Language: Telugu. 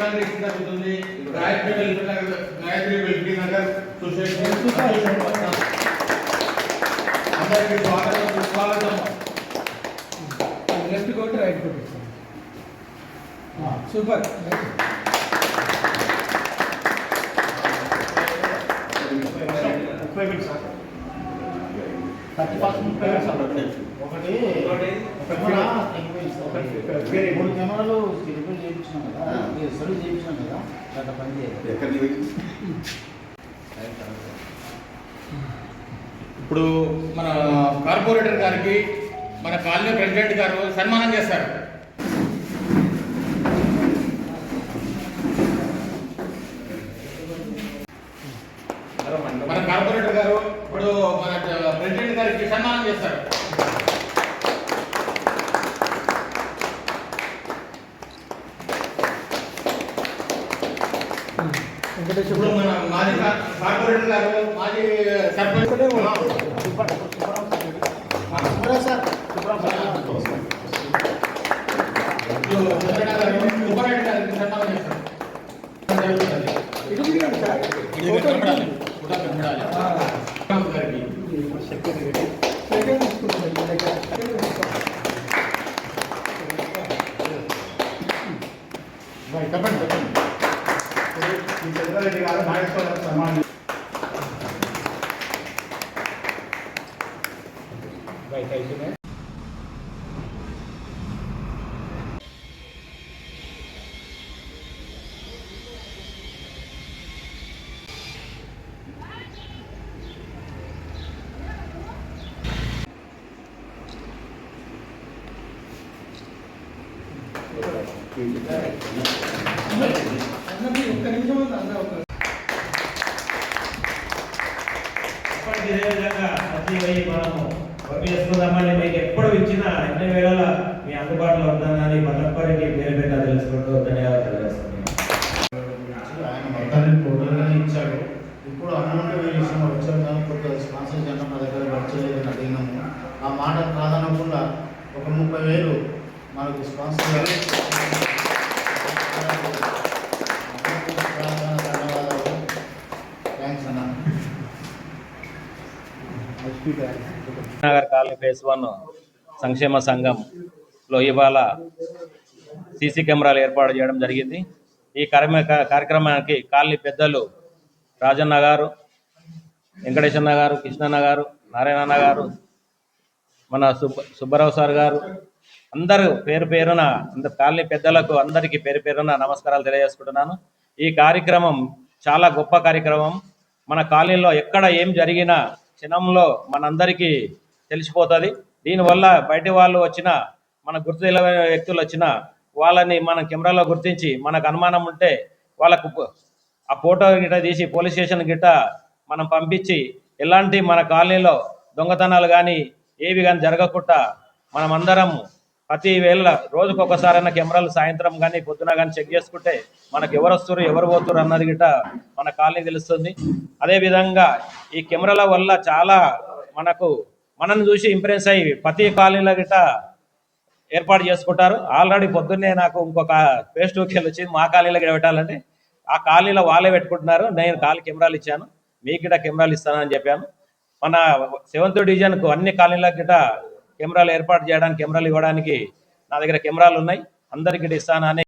ఇనాగ్రేషన్ జరుగుతుంది. గాయత్రి వెల్ఫేర్ నగర్ సొసైటీ అందరికీ స్వాగతం. Left quote right quote super. ఒకటి 3 కెమెరాలు రిపేర్ చేయించినాం కదా, సర్వీస్ చేయించినాం కదా, అట్లా పని చేయాలి. ఇప్పుడు మన కార్పొరేటర్ గారికి మన కాలనీ ప్రెసిడెంట్ గారు సన్మానం చేస్తారు. మన కార్పొరేటర్ గారు ఇప్పుడు మన ప్రెసిడెంట్ గారికి సన్మానం చేస్తారు. ఇప్పుడు మన మాజీ కార్పొరేటర్ గారు మాజీ సర్పంచ్ చంద్రారెడ్డి గారు నాగేశ్వరరావు సన్మానం. ఇదే విధంగా సజీవయ్యి మనము వర్క్ చేసుకుందామని మీకు ఎప్పుడు ఇచ్చినా అన్ని వేళల మీ అందుబాటులో ఉందని మరొక్కరికి పేరు పెట్టా తెలుసుకుంటూ ధన్యవాదాలు చేస్తున్నాను. ఆయన మొత్తాన్ని టోటల్గానే ఇచ్చాడు. ఇప్పుడు అమౌంట్ విషయం వచ్చాడు కానీ కొద్దిగా స్పాన్సర్ చేయడం మా దగ్గర వర్క్ చేయలేదని అడిగినాము. ఆ మాట కాదనకుండా ఒక 30,000 మనకు స్పాన్సర్ ధన్యవాదాలు. థ్యాంక్స్ అన్న. నగర్ కాలనీ ఫేజ్ 1 సంక్షేమ సంఘంలో ఇవాళ సీసీ కెమెరాలు ఏర్పాటు చేయడం జరిగింది. ఈ కార్యక్రమానికి కాలనీ పెద్దలు రాజన్న గారు, వెంకటేశన్న గారు, కృష్ణన్న గారు, నారాయణన్న గారు, మన సుబ్బారావు సార్ గారు, అందరూ పేరు పేరున కాలనీ పెద్దలకు అందరికీ పేరు పేరున నమస్కారాలు తెలియజేసుకుంటున్నాను. ఈ కార్యక్రమం చాలా గొప్ప కార్యక్రమం. మన కాలనీలో ఎక్కడ ఏం జరిగినా క్షణంలో మనందరికీ తెలిసిపోతుంది. దీనివల్ల బయట వాళ్ళు వచ్చినా, మన గుర్తు తెలియని వ్యక్తులు వచ్చినా వాళ్ళని మన కెమెరాలో గుర్తించి మనకు అనుమానం ఉంటే వాళ్ళకు ఆ ఫోటో గిట్ట తీసి పోలీస్ స్టేషన్ గిట్ట మనం పంపించి ఎలాంటి మన కాలనీలో దొంగతనాలు కానీ ఏవి కానీ జరగకుండా మనమందరం ప్రతి వేళ రోజుకొకసారైనా కెమెరాలు సాయంత్రం కానీ పొద్దున కానీ చెక్ చేసుకుంటే మనకు ఎవరు వస్తారు ఎవరు పోతున్నారు అన్నది గిట్ట మన కాలనీ తెలుస్తుంది. అదేవిధంగా ఈ కెమెరాల వల్ల చాలా మనల్ని చూసి ఇంప్రెస్ అయ్యి ప్రతి కాలనీలో గిట్ట ఏర్పాటు చేసుకుంటారు. ఆల్రెడీ పొద్దున్నే నాకు ఇంకొక ఫేస్బుక్ వచ్చింది, మా కాలనీలో గిట్ట పెట్టాలంటే ఆ కాలనీలో వాళ్ళే పెట్టుకుంటున్నారు. నేను కెమెరాలు ఇచ్చాను, మీకు గిట్ట కెమెరాలు ఇస్తానని చెప్పాను. మన 7th డివిజన్కు అన్ని కాలనీలకు గిట్ట కెమెరాలు ఏర్పాటు చేయడానికి, కెమెరాలు ఇవ్వడానికి నా దగ్గర కెమెరాలు ఉన్నాయి, అందరికీ ఇస్తానని